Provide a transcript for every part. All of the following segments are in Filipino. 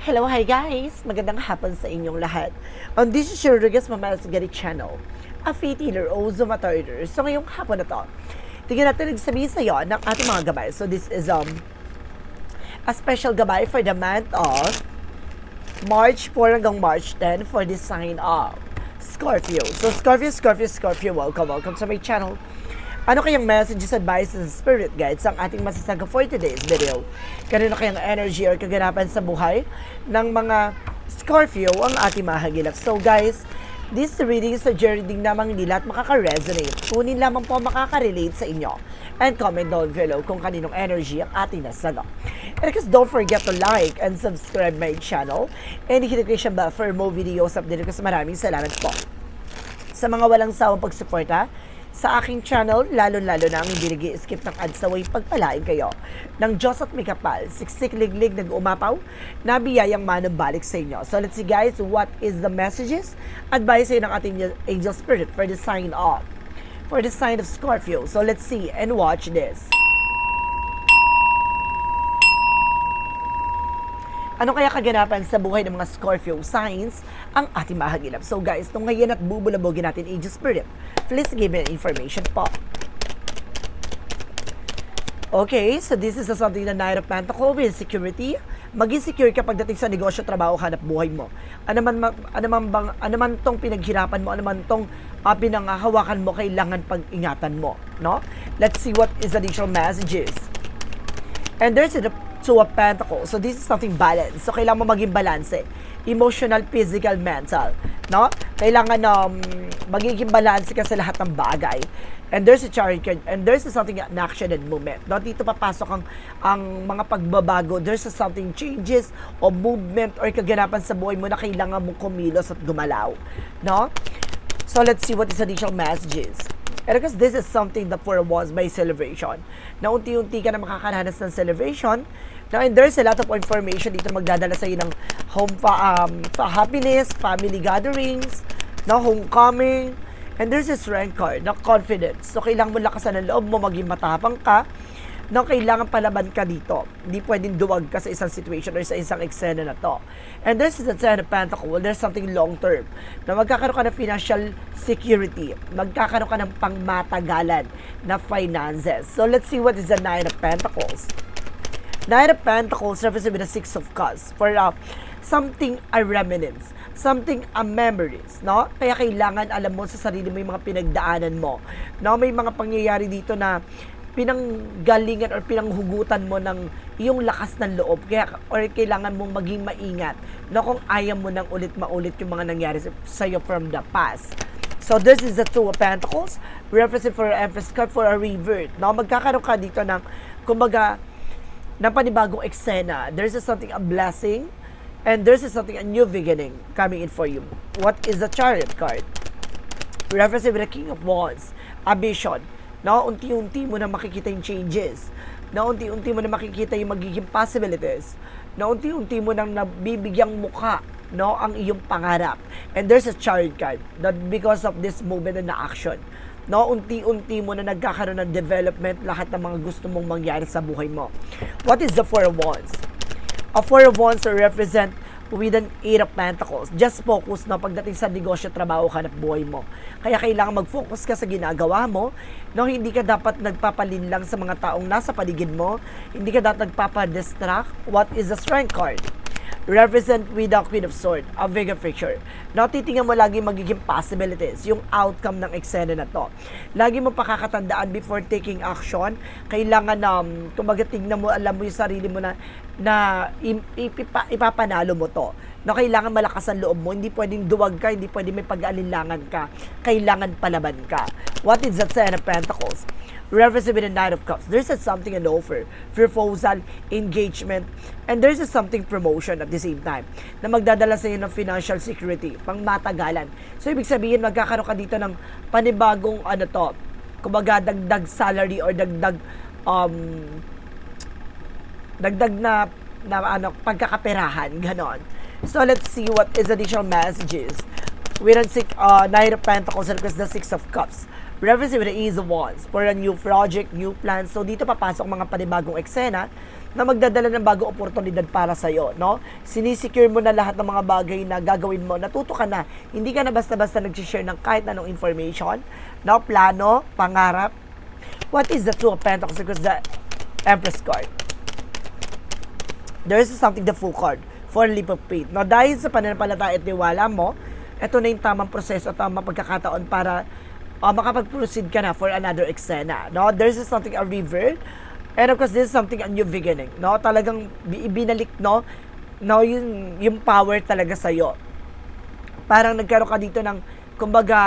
Hello, hi guys! Magandang hapon sa inyong lahat. On this is your Rodriguez Mamalasagari channel, a faith healer o Zumatoider. So ngayong hapon na to, tingnan natin nagsabihin sa iyo ng ating mga gabay. So this is a special gabay for the month of March 4 hanggang March 10 for the sign of Scorpio. So Scorpio, welcome to my channel. Ano kayang messages, advice, and spirit guides ang ating masasaga for today's video? Kanino kayang energy or kaganapan sa buhay ng mga Scorpio ang ating mahagilap? So guys, this reading is a reading namang nila at makaka-resonate. Kunin lamang po makaka-relate sa inyo. And comment down below kung kaninong energy ang ating nasaga. And because don't forget to like and subscribe my channel. And hit the notification bell for more videos update kasi maraming salamat po sa mga walang sawang pagsuporta sa aking channel, lalo-lalo na ang hindi nag-i-skip ng ads na way pagpalain kayo ng Diyos at may kapal, siksik liglig nag-umapaw, na biyayang manubalik sa inyo. So let's see guys, what is the messages, advice ng ating angel spirit for the sign of Scorpio. So let's see and watch this. Ano kaya kaganapan sa buhay ng mga Scorpio signs ang ating mahagilap? So guys, nung ngayon at bubulabogin natin angel spirit, please give me information po. Okay, so this is something na Knight of Pentacles with security. Maging secure ka pagdating sa negosyo, trabaho, hanap buhay mo. Ano man tong pinaghirapan mo, ano man tong pinanghahawakan mo, kailangan pag-ingatan mo, no? Let's see what is additional messages. And there's the Two of Pentacles. So this is something balance. So kailangan mo maging balance. Emotional, physical, mental, no? Kailangan magiging balance ka sa lahat ng bagay. And there's a Chariot card, and there's something an action and movement. No, dito papasok ang mga pagbabago. There's something changes o movement or kaganapan sa buhay mo na kailangan mo kumilos at gumalaw, no? So let's see what is additional messages. And because this is something that for was by celebration. Na unti-unti ka na makakaranas ng celebration. Now, and there's a lot of information dito magdadala sa iyo ng home happiness, family gatherings, no, homecoming. And there's a strength card, no, confidence. So, kailangan mo lakasan ng loob mo, maging matapang ka. No, kailangan palaban ka dito. Hindi pwedeng duwag ka sa isang situation or sa isang eksena na to. And there's the Ten of Pentacles. There's something long-term. Na magkakaroon ka ng financial security. Magkakaroon ka ng pangmatagalan na finances. So, let's see what is the Nine of Pentacles. Nine of Pentacles represents with the Six of Cups. For something a remnants. Something a memories, no? Kaya kailangan alam mo sa sarili mo yung mga pinagdaanan mo. No, may mga pangyayari dito na pinanggalingan or pinanghugutan mo ng iyong lakas ng loob. Kaya, or kailangan mong maging maingat, no, kung ayaw mo nang ulit-maulit yung mga nangyari sa iyo from the past. So, this is the Two of Pentacles, represent for Empress card for a revert. No, magkakaroon ka dito ng, kumbaga, ng panibagong eksena. There's something, a blessing, and there's something, a new beginning coming in for you. What is the Chariot card? Represent with the King of Wands, a vision. No, unti-unti mo na makikita yung changes. Na unti-unti mo na makikita yung magiging possibilities. Na unti-unti mo nang nabibigyang mukha, no, ang iyong pangarap. And there's a Chariot card that because of this movement and action, no, unti-unti mo na nagkakaroon ng development lahat ng mga gusto mong mangyari sa buhay mo. What is the Four of Wands? A Four of Wands represent with an Eight of Pentacles. Just focus na pagdating sa negosyo, trabaho, hanap buhay mo. Kaya kailangan mag-focus ka sa ginagawa mo. No, hindi ka dapat nagpapalin lang sa mga taong nasa paligid mo. Hindi ka dapat nagpapadistract. What is the Strength card? Represent with the Queen of Swords, a bigger picture. No, titingnan mo lagi magiging possibilities, yung outcome ng eksena na to. Lagi mo pakakatandaan before taking action, kailangan kumbaga tingnan mo, alam mo yung sarili mo na ipapanalo mo to. No, kailangan malakas ang loob mo, hindi pwedeng duwag ka, hindi pwedeng may pag-alinlangan ka, kailangan palaban ka. What is the Ten of Pentacles? Represent with the Knight of Cups. There's something, an offer, proposal, engagement, and there's something promotion at the same time na magdadala sa iyo ng financial security, pang matagalan. So, ibig sabihin, magkakaroon ka dito ng panibagong, kumbaga, dagdag salary or dagdag na pagkakaperahan, ganon. So, let's see what is additional messages. We don't see Knight of Pentacles and the Six of Cups. Represent with the Ease of Wands for a new project, new plans. So, dito papasok mga panibagong eksena na magdadala ng bagong oportunidad para sa'yo, no? Sinisecure mo na lahat ng mga bagay na gagawin mo. Natuto ka na. Hindi ka na basta-basta nag-share ng kahit anong information, no? Plano, pangarap. What is the Two of Pentacles? Because the Empress card. There is something, the Fool card, for a leap of faith. No, dahil sa pananampalataya at tiwala mo, ito na yung tamang proseso at tamang pagkakataon para makapag-proceed ka na for another eksena. No, there is something, a river, and of course, this is something, a new beginning. No, talagang ibinalik, no, yung power talaga sa'yo. Parang nagkaroon ka dito ng, kumbaga,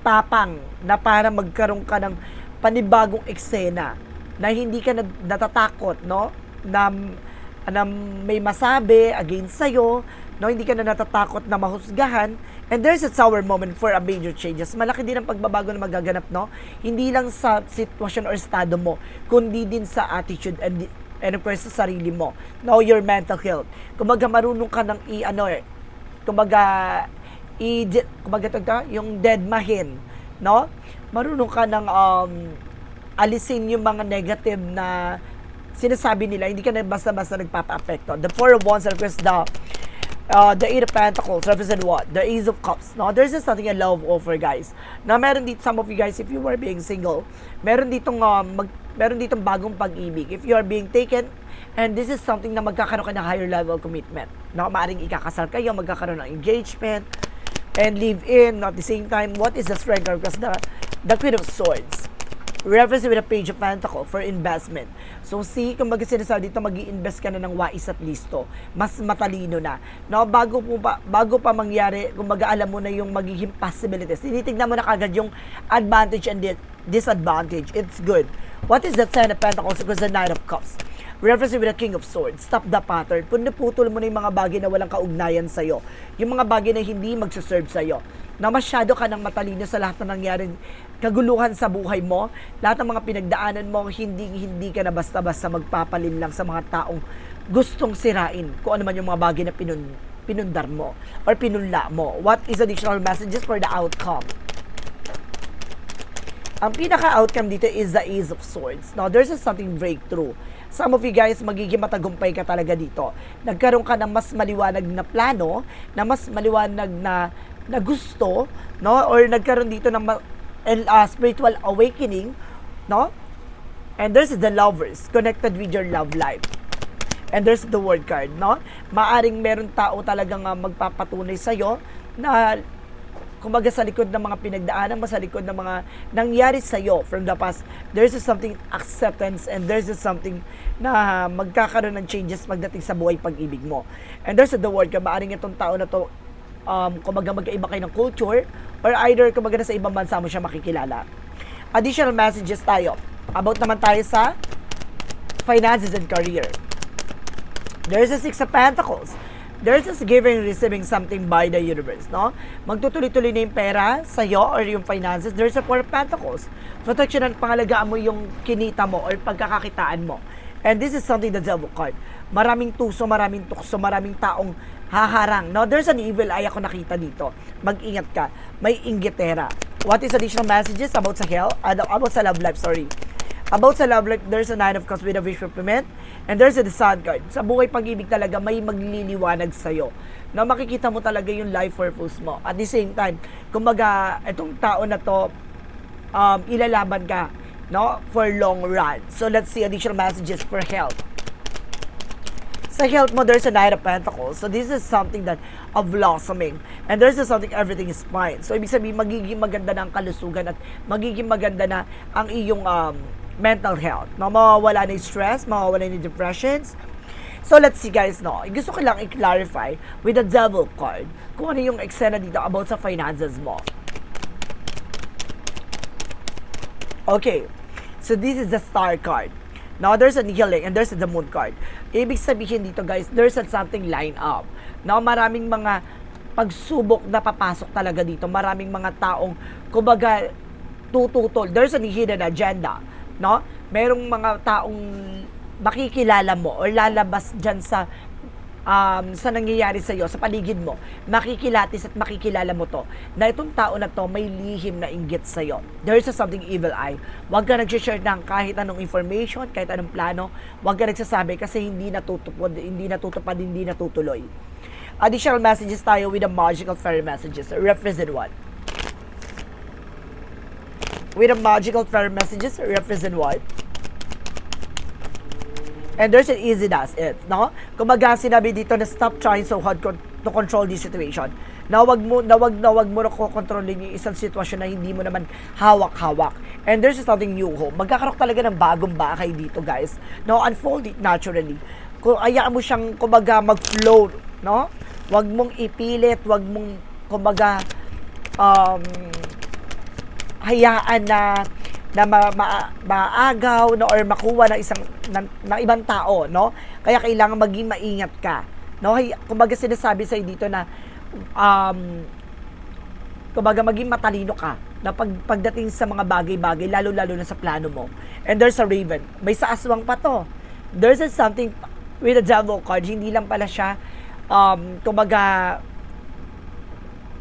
tapang na para magkaroon ka ng panibagong eksena na hindi ka natatakot, no? Na may masabi against sa'yo, no? Hindi ka na natatakot na mahusgahan, and there's a sour moment for a major changes. Malaki din ang pagbabago na magaganap, no? Hindi lang sa sitwasyon or estado mo, kundi din sa attitude and of course sa sarili mo. No, your mental health. Kumbaga marunong ka ng yung deadmahin, no? Marunong ka ng alisin yung mga negative na sinasabi nila, hindi ka na basta-basta nagpapa-apekto. The Four of Wands, of course, the Eight of Pentacles, represent what? The Ace of Cups. No, there's just something, a love offer, guys. Na meron dito, some of you guys, if you are being single, meron ditong bagong pag-ibig. If you are being taken, and this is something na magkakaroon ka ng higher level commitment. No, maaaring ikakasal kayo, magkakaroon ng engagement, and live in, at the same time, what is the strength? Because the Queen of Swords reference with a Page of Pentacles for investment. So, kung sinasabi dito, mag-i-invest ka na ng wais at listo. Mas matalino na. No, bago pa mangyari, kung alam mo na yung magiging possibilities, tinitignan mo na kagad yung advantage and disadvantage. It's good. What is the Ten of Pentacles? Because the Knight of Cups reference with the King of Swords. Stop the pattern. Putol mo na yung mga bagay na walang kaugnayan sa'yo. Yung mga bagay na hindi magsuserve sa'yo. Na masyado ka nang matalino sa lahat na nangyaring kaguluhan sa buhay mo. Lahat ng mga pinagdaanan mo, hindi ka na basta-basta magpapalim lang sa mga taong gustong sirain kung ano man yung mga bagay na pinundar mo or pinunla mo. What is additional messages for the outcome? Ang pinaka-outcome dito is the Ace of Swords. Now, there's something breakthrough. Some of you guys, magiging matagumpay ka talaga dito. Nagkaroon ka ng mas maliwanag na plano, na mas maliwanag na gusto, no? Or nagkaroon dito ng spiritual awakening, no? And there's the Lovers, connected with your love life. And there's the World card, no? Maaring meron tao talagang magpapatunay sa'yo na kumbaga sa likod ng mga pinagdaanan mo, sa likod ng mga nangyari sa'yo from the past, there's something acceptance and there's something na magkakaroon ng changes pagdating sa buhay pag-ibig mo. And there's the World card, maaring itong tao na to kumbaga magkaiba kayo ng culture or either kumbaga na sa ibang bansa mo siya makikilala. Additional messages tayo. About naman tayo sa finances and career. There's a Six of Pentacles. There's just giving, receiving something by the universe, no? Magtutuloy-tuloy na yung pera sa'yo or yung finances. There's a Four of Pentacles. Protection at pangalagaan mo yung kinita mo or pagkakakitaan mo. And this is something the Devil card. Maraming tuso, maraming tukso, maraming taong haharang. No, there's an evil eye ako nakita dito. Mag-ingat ka. May inggitera. What is additional messages about sa about sa love life, sorry. About sa love life, there's a Nine of Cups with a wish fulfillment. And there's a Sun card. Sa buhay pag-ibig talaga, may magliliwanag sa'yo. Na makikita mo talaga yung life purpose mo. At the same time, kumbaga, itong tao na to, ilalaban ka, no? For long run. So, let's see additional messages for health. Sa health mo, there's a Knight of Pentacles. So, this is something that of blossoming. And there's something, everything is fine. So, ibig sabihin, magiging maganda na ang kalusugan at magiging maganda na ang iyong mental health. No, mawawala na yung stress, mawawala na yung depressions. So, let's see guys, no. Gusto ko lang i-clarify with the Devil card kung ano yung eksena dito about sa finances mo. Okay. So, this is the Star card. Now, there's a healing and there's the Moon card. Ibig sabihin dito guys, there's something line up. Now, maraming mga pagsubok na papasok talaga dito. Maraming mga taong, kumbaga, tututol. There's a hidden agenda. No? Merong mga taong makikilala mo or lalabas dyan sa sa nangyayari sa'yo, sa paligid mo, makikilatis at makikilala mo to, na itong tao na to may lihim na inggit sa'yo. There is something evil eye. Huwag ka nag-share ng kahit anong information, kahit anong plano, huwag ka nagsasabi kasi hindi natutupad, hindi natutuloy. Additional messages tayo with the magical fairy messages. Represent what? With the magical fairy messages, represent what? And there's an easy does it, no? Kumbaga sinabi dito na stop trying so hard to control this situation. Na wag mo na kontrolin yung isang sitwasyon na hindi mo naman hawak-hawak. And there's something new hope. Magkakaroon talaga ng bagong bakay dito, guys. No, unfold it naturally. Kung ayaan mo siyang kumbaga mag-flow, no? Wag mong ipilit, wag mong kumbaga hayaan na maagaw no, or makuha ng isang ng ibang tao, no? Kaya kailangan maging maingat ka, no? Kumbaga sinasabi sa dito na kumbaga maging matalino ka na pagdating sa mga bagay-bagay, lalo-lalo na sa plano mo. And there's a raven. May sa aswang pa to. There's something with the devil card. Hindi lang pala siya kumbaga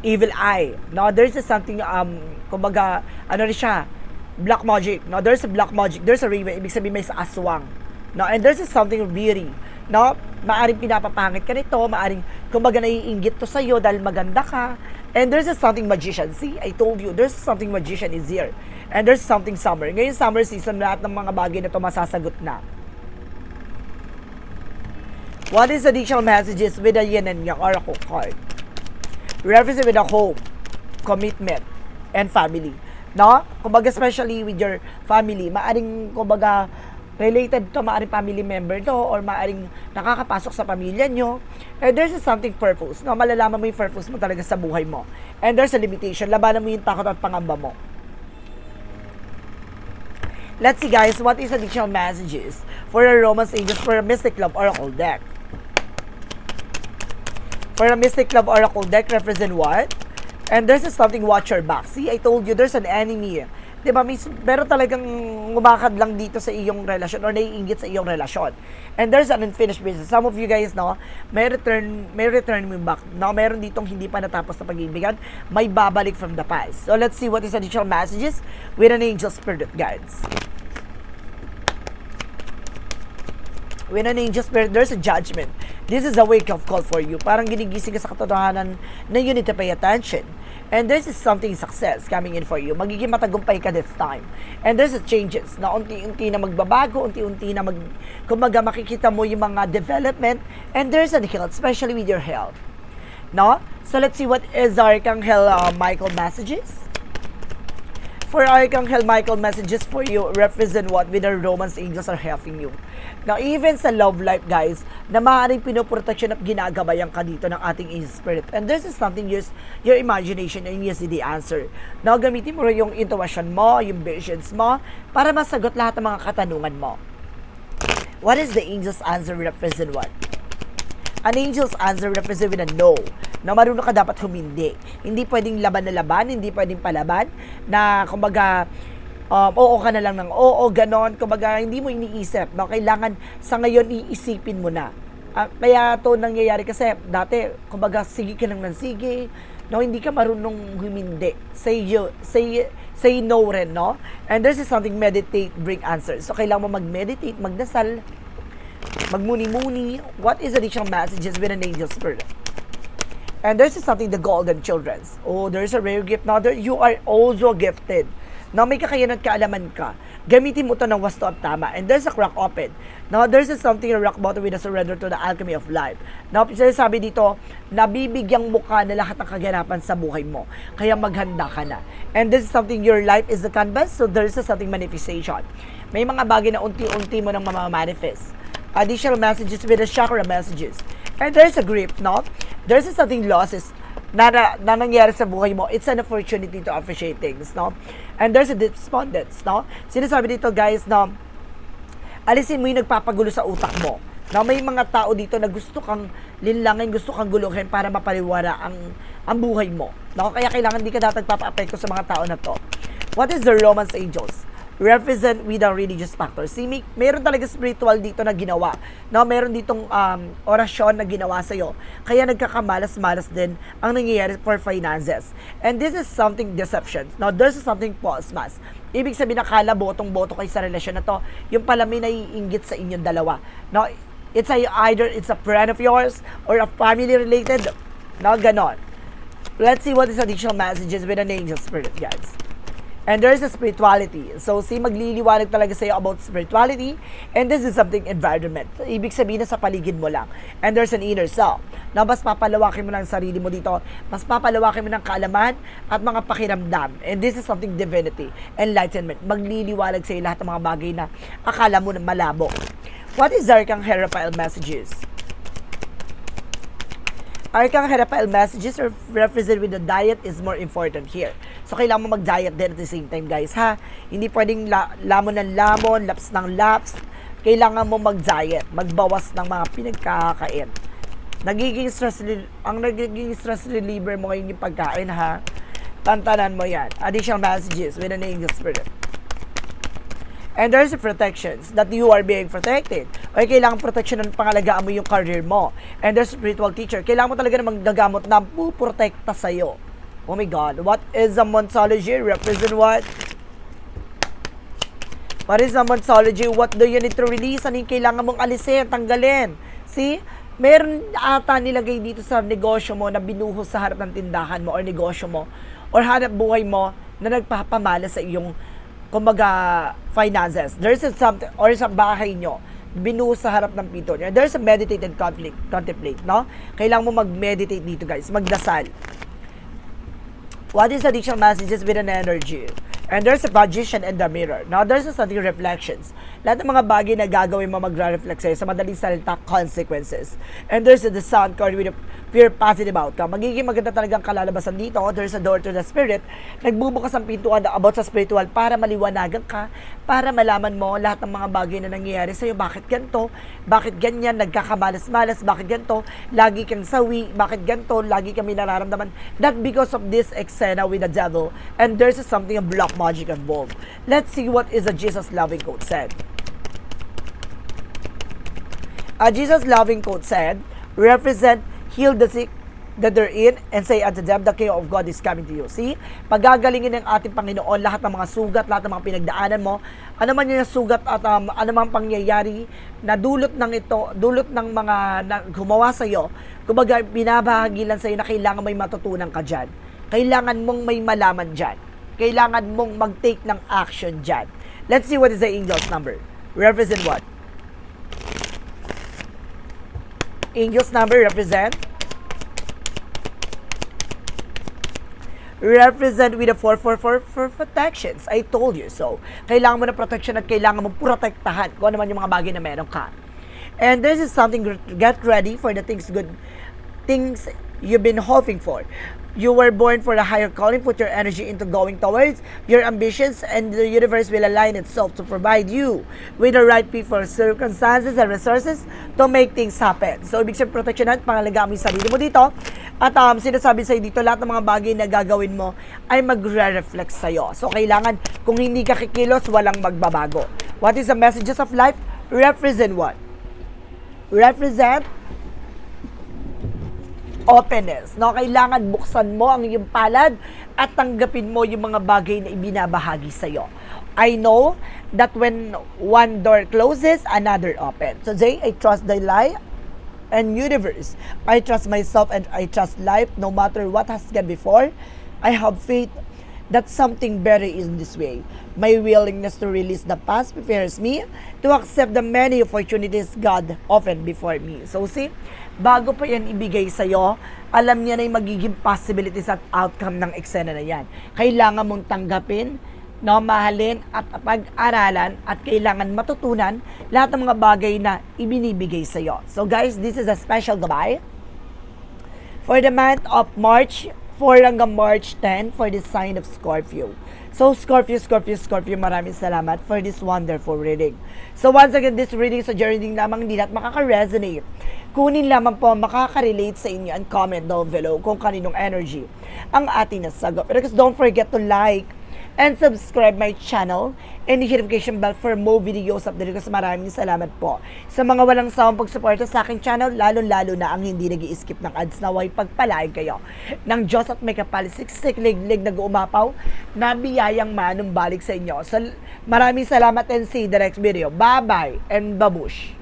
evil eye, no? There's something kumbaga ano rin siya, black magic, no? There's a black magic, there's a raven, ibig sabihin may sa aswang, no? And there's something weary, no? Maaring pinapapangit ka nito, maaring kumbaga naiinggit to sa'yo dahil maganda ka. And there's something magician. See, I told you, there's something magician is here. And there's something summer. Ngayon summer season, lahat ng mga bagay na to masasagot na. What is additional messages with the yin and yang oracle card? Represent with a home, commitment, and family. No? Kumbaga, especially with your family, maaring, kumbaga, related to, maaring family member to, or maaring nakakapasok sa pamilya nyo. And there's something purpose. No? Malalaman mo yung purpose mo talaga sa buhay mo. And there's a limitation. Labanan mo yung takot at pangamba mo. Let's see, guys, what is additional messages for a romance angels for a Mystic Love Oracle deck? For a Mystic Love Oracle deck, represent what? And there's something watch your back. See, I told you, there's an enemy. Diba, pero talagang umakad lang dito sa iyong relasyon or naiinggit sa iyong relasyon. And there's an unfinished business. Some of you guys, no, may return mo back. No, meron ditong hindi pa natapos na pag-ibigan, may babalik from the past. So, let's see what is additional messages with an angel spirit guides. With an angel spirit, there's a judgment. This is a wake-up call for you. Parang ginigising ka sa katotohanan na you need to pay attention. And this is something success coming in for you. Magiging matagumpay ka this time. And there's a changes na unti-unti na magbabago, unti-unti na kumbaga makikita mo yung mga development. And there's a health, especially with your health. No? So let's see what is Archangel Michael messages. For Archangel Michael messages for you, represent what with the romance angels are helping you. Now, even sa love life, guys, na maaaring pinoprotection at ginagabayan ka dito ng ating angel spirit. And this is something use your imagination and use the answer. Now, gamitin mo rin yung intuition mo, yung visions mo, para masagot lahat ng mga katanungan mo. What is the angel's answer represent what? An angel's answer represent with a no. Na marunong ka dapat humindi. Hindi pwedeng laban na laban, hindi pwedeng palaban, na kumbaga, oo ka na lang ng oo, ganon. Kumbaga, hindi mo iniisip. No? Kailangan sa ngayon iisipin mo na. Kaya to nangyayari kasi dati, kumbaga, sige ka lang ng sige. No? Hindi ka marunong humindi. Say no rin, no? And there's something meditate, bring answers. So, kailangan mo mag-meditate, magdasal, magmuni-muni. What is additional messages with an angel spirit? And there's something, the golden children's. Oh, there's a rare gift. Now, you are also gifted. Now, may kakayanan at kaalaman ka. Gamitin mo ito ng wasto at tama. And there's a crack open. Now, there's something, a rock bottom with a surrender to the alchemy of life. Now, sinasabi dito, nabibigyang mukha na lahat ng kaganapan sa buhay mo. Kaya maghanda ka na. And this is something, your life is the canvas. So, there's something manifestation. May mga bagay na unti-unti mo nang mamamanifest. Additional messages with the chakra messages. And there's a grip, no? There's something losses na nangyari sa buhay mo. It's an opportunity to appreciate things, no? And there's a despondence, no? Sinasabi dito, guys, no? Alisin mo yung nagpapagulo sa utak mo. No? May mga tao dito na gusto kang linlangin, gusto kang guluhin para mapaliwara ang buhay mo. No? Kaya kailangan di ka dapat papa-apekto sa mga tao na to. What is the romance angels? represent with the religious factor. See, meron talaga spiritual dito na ginawa. No, meron ditong orasyon na ginawa sa'yo. Kaya nagkakamalas-malas din ang nangyayari for finances. And this is something deception. Now, there's something false mass. Ibig sabihin, nakala botong-boto kayo sa relasyon na to. Yung pala may naiinggit sa inyong dalawa. No, either it's a friend of yours or a family related. No, ganon. Let's see what is additional messages with an angel spirit, guys. And there's a spirituality. So, magliliwanag talaga sa'yo about spirituality. And this is something environment. Ibig sabihin na sa paligid mo lang. And there's an inner self. Na mas papalawakin mo lang sarili mo dito. Mas papalawakin mo ng kaalaman at mga pakiramdam. And this is something divinity. Enlightenment. Magliliwanag sa'yo lahat ng mga bagay na akala mo na malabo. What is Archangel Raphael messages? Archangel Raphael messages are represent with the diet is more important here. So, kailangan mo mag-diet din at the same time, guys, ha? Hindi pwedeng lamon ng lamon, laps ng laps. Kailangan mo mag-diet, magbawas ng mga pinagkakain. Ang nagiging stress reliever mo ngayon yung pagkain, ha? Tantanan mo yan. Additional messages with an angel spirit. And there's protections that you are being protected. O kailangan protection ng pangalagaan mo yung career mo. And there's spiritual teacher. Kailangan mo talaga na maggagamot na puprotekta sa'yo. Oh my God. What is a Monsology? Represent what? What is a Monsology? What do you need to release? Ano yung kailangan mong alisin, tanggalin? See? Meron ata nilagay dito sa negosyo mo na binuhos sa harap ng tindahan mo or negosyo mo or hanap buhay mo na nagpapamala sa iyong kumbaga, finances. There's something, or sa bahay nyo, binuhos sa harap ng pito nyo. There's a meditate and contemplate, no? Kailangan mo mag-meditate dito, guys. Magdasal. What is additional messages with an energy? And there's a magician and the mirror. Now, there's something reflections. Lahat ng mga bagay na gagawin mo mag-reflect sa'yo sa madaling salita, consequences. And there's the sound card with a pure positive outcome. Magiging maganda talagang kalalabasan dito. There's a door to the spirit. Nagbubukas ang pintuan about sa spiritual para maliwanagan ka, para malaman mo lahat ng mga bagay na nangyayari sa'yo. Bakit ganito? Bakit ganyan? Nagkakamalas-malas? Bakit ganito? Lagi kang sawi? Bakit ganito? Lagi kami nararamdaman. That because of this eksena with the devil. And there's something a black magic involved. Let's see what is a Jesus loving quote said. A Jesus loving quote said, represent, heal the sick that they're in, and say unto them, the kingdom of God is coming to you. See? Pagagalingin ng ating Panginoon lahat ng mga sugat, lahat ng mga pinagdaanan mo, ano man yung sugat at ano man pangyayari na dulot ng mga gumawa sa'yo, kumbaga binabahagi lang sa'yo na kailangan may matutunan ka dyan. Kailangan mong may malaman dyan. Kailangan mong mag-take ng action dyan. Let's see what is the angel's number. Represent what? Angel's number represent with the 444 for protections. I told you so. Kailangan mo na protection at kailangan mo protektahan kung ano man yung mga bagay na meron ka. And this is something, get ready for the things you've been hoping for. You were born for a higher calling. Put your energy into going towards your ambitions, and the universe will align itself to provide you with the right people, circumstances, and resources to make things happen. So, ibig sabihin, proteksyonan, pangalagaan mo yung sarili mo dito. At sinasabi sa'yo dito, lahat ng mga bagay na gagawin mo ay magre-reflect sa'yo. So, kailangan, kung hindi ka kikilos, walang magbabago. What is the messages of life? Represent what? Represent openness. No? Kailangan buksan mo ang iyong palad at tanggapin mo yung mga bagay na ibinabahagi sa'yo. I know that when one door closes, another opens. Today, I trust the light and universe. I trust myself and I trust life no matter what has gone before. I have faith that something better is this way. My willingness to release the past prepares me to accept the many opportunities God offered before me. So see, bago pa yan ibigay sa'yo, alam niya na yung magiging possibilities at outcome ng eksena na yan. Kailangan mong tanggapin, no, mahalin at pag-aralan at kailangan matutunan lahat ng mga bagay na ibinibigay sa'yo. So guys, this is a special goodbye for the month of March 4 hanggang March 10 for the sign of Scorpio. So, Scorpio, maraming salamat for this wonderful reading. So, once again, this reading sa reading lamang hindi lahat makaka-resonate. Kunin lamang po makaka-relate sa inyo and comment down below kung kaninong energy ang ating nasagot. Pero don't forget to like, and subscribe my channel and the notification bell for more videos update ko. Maraming salamat po sa mga walang sawang pagsuporta sa aking channel, lalo-lalo na ang hindi nag-i-skip ng ads. Naway pagpalain kayo ng Diyos at may kapalisiksik liglig nag-uumapaw na biyayang manumbalik sa inyo. So, maraming salamat and see you the next video. Bye-bye and babush!